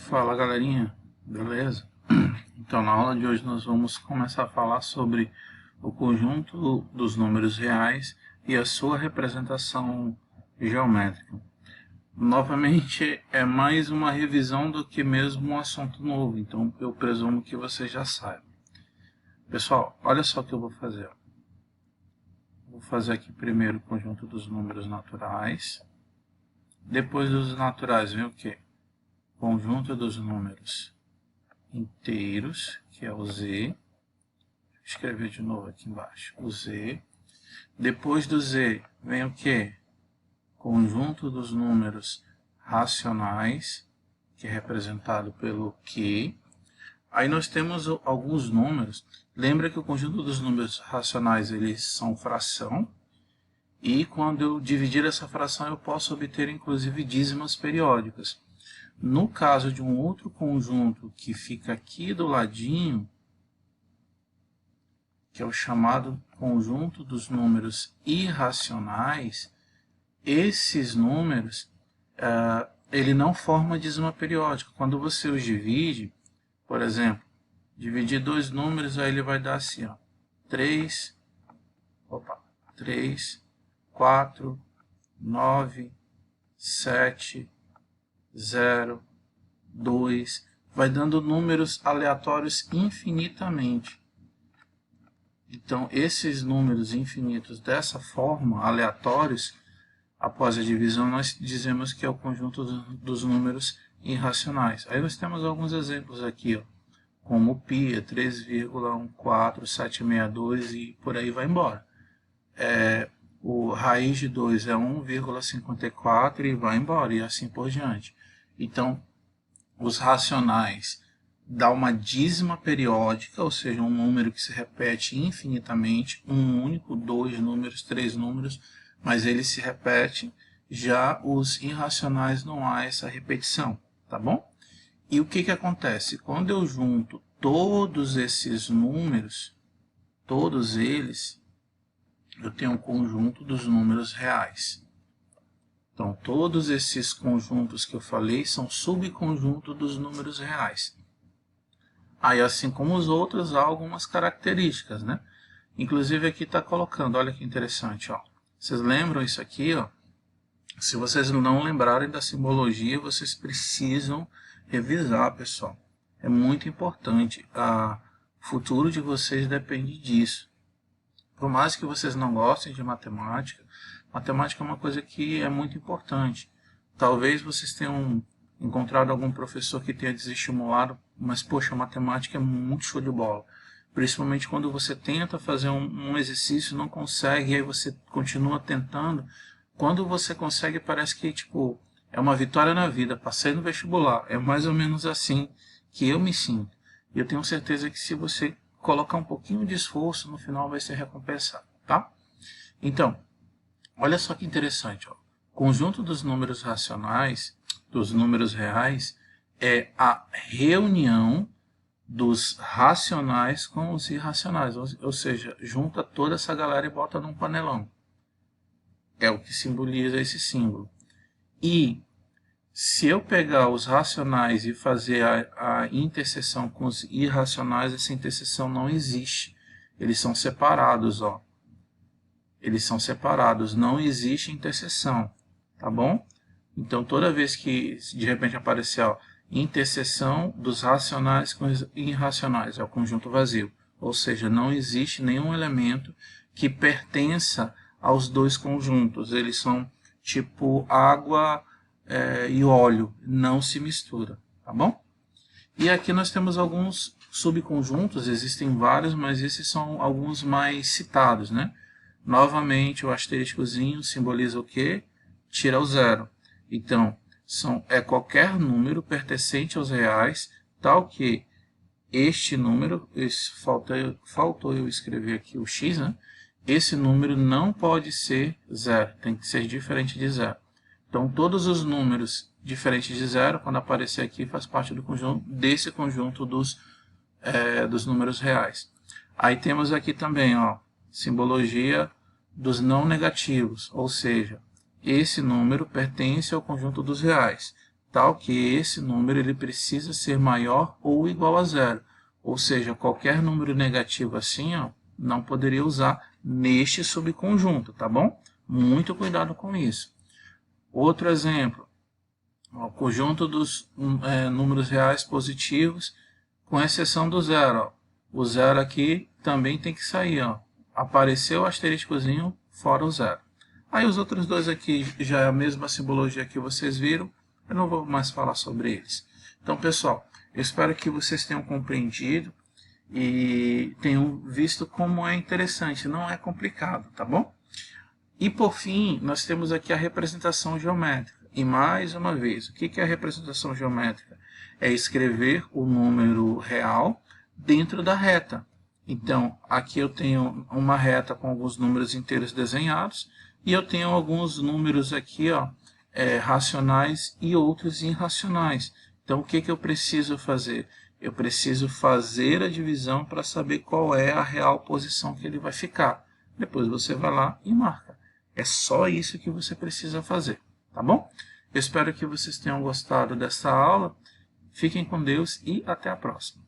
Fala galerinha, beleza? Então na aula de hoje nós vamos começar a falar sobre o conjunto dos números reais e a sua representação geométrica. Novamente é mais uma revisão do que mesmo um assunto novo, então eu presumo que você já saiba. Pessoal, olha só o que eu vou fazer. Vou fazer aqui primeiro o conjunto dos números naturais. Depois dos naturais vem o quê? Conjunto dos números inteiros, que é o Z. Vou escrever de novo aqui embaixo, o Z. Depois do Z vem o quê? Conjunto dos números racionais, que é representado pelo Q. Aí nós temos alguns números. Lembra que o conjunto dos números racionais eles são fração. E quando eu dividir essa fração eu posso obter inclusive dízimas periódicas. No caso de um outro conjunto que fica aqui do ladinho, que é o chamado conjunto dos números irracionais, esses números, ele não forma dízima periódica. Quando você os divide, por exemplo, dividir dois números, aí ele vai dar assim, ó, 3, 4, 9, 7, 0, 2, vai dando números aleatórios infinitamente. Então, esses números infinitos dessa forma, aleatórios, após a divisão, nós dizemos que é o conjunto dos números irracionais. Aí nós temos alguns exemplos aqui, ó, como o π é 3,14762 e por aí vai embora. O raiz de 2 é 1,54 e vai embora, e assim por diante. Então, os racionais dá uma dízima periódica, ou seja, um número que se repete infinitamente, um único, dois números, três números, mas ele se repete. Já os irracionais não há essa repetição, tá bom? E o que acontece? Quando eu junto todos esses números, todos eles, eu tenho um conjunto dos números reais. Então, todos esses conjuntos que eu falei são subconjuntos dos números reais. Aí, assim como os outros, há algumas características, né? Inclusive aqui está colocando, olha que interessante, ó. Vocês lembram isso aqui, ó? Se vocês não lembrarem da simbologia, vocês precisam revisar, pessoal. É muito importante. O futuro de vocês depende disso. Por mais que vocês não gostem de matemática, matemática é uma coisa que é muito importante. Talvez vocês tenham encontrado algum professor que tenha desestimulado, mas, poxa, a matemática é muito show de bola. Principalmente quando você tenta fazer um exercício, não consegue, e aí você continua tentando. Quando você consegue, parece que tipo, é uma vitória na vida. Passei no vestibular. É mais ou menos assim que eu me sinto. E eu tenho certeza que se você colocar um pouquinho de esforço, no final vai ser recompensado, tá? Então, olha só que interessante, ó. Conjunto dos números racionais, dos números reais, é a reunião dos racionais com os irracionais, ou seja, junta toda essa galera e bota num panelão. É o que simboliza esse símbolo. E se eu pegar os racionais e fazer a interseção com os irracionais, essa interseção não existe. Eles são separados, ó. Eles são separados, não existe interseção, tá bom? Então, toda vez que de repente aparecer, ó, interseção dos racionais com os irracionais, é o conjunto vazio. Ou seja, não existe nenhum elemento que pertença aos dois conjuntos. Eles são tipo água e óleo, não se mistura, tá bom? E aqui nós temos alguns subconjuntos, existem vários, mas esses são alguns mais citados, né? Novamente, o asteriscozinho simboliza o quê? Tira o zero. Então, é qualquer número pertencente aos reais, tal que este número, faltou eu escrever aqui o x, né? Esse número não pode ser zero, tem que ser diferente de zero. Então, todos os números diferentes de zero, quando aparecer aqui, faz parte do conjunto, desse conjunto dos números reais. Aí temos aqui também, ó, simbologia dos não negativos, ou seja, esse número pertence ao conjunto dos reais. tal que esse número ele precisa ser maior ou igual a zero. Ou seja, qualquer número negativo assim, ó, não poderia usar neste subconjunto, tá bom? Muito cuidado com isso. Outro exemplo, o conjunto dos números reais positivos, com exceção do zero. Ó. O zero aqui também tem que sair. Ó. Apareceu o asteriscozinho, fora o zero. Aí os outros dois aqui já é a mesma simbologia que vocês viram. Eu não vou mais falar sobre eles. Então, pessoal, eu espero que vocês tenham compreendido e tenham visto como é interessante. Não é complicado, tá bom? E por fim, nós temos aqui a representação geométrica. E mais uma vez, o que é a representação geométrica? É escrever o número real dentro da reta. Então, aqui eu tenho uma reta com alguns números inteiros desenhados e eu tenho alguns números aqui, ó, racionais e outros irracionais. Então, o que eu preciso fazer? Eu preciso fazer a divisão para saber qual é a real posição que ele vai ficar. Depois você vai lá e marca. É só isso que você precisa fazer, tá bom? Eu espero que vocês tenham gostado dessa aula. Fiquem com Deus e até a próxima.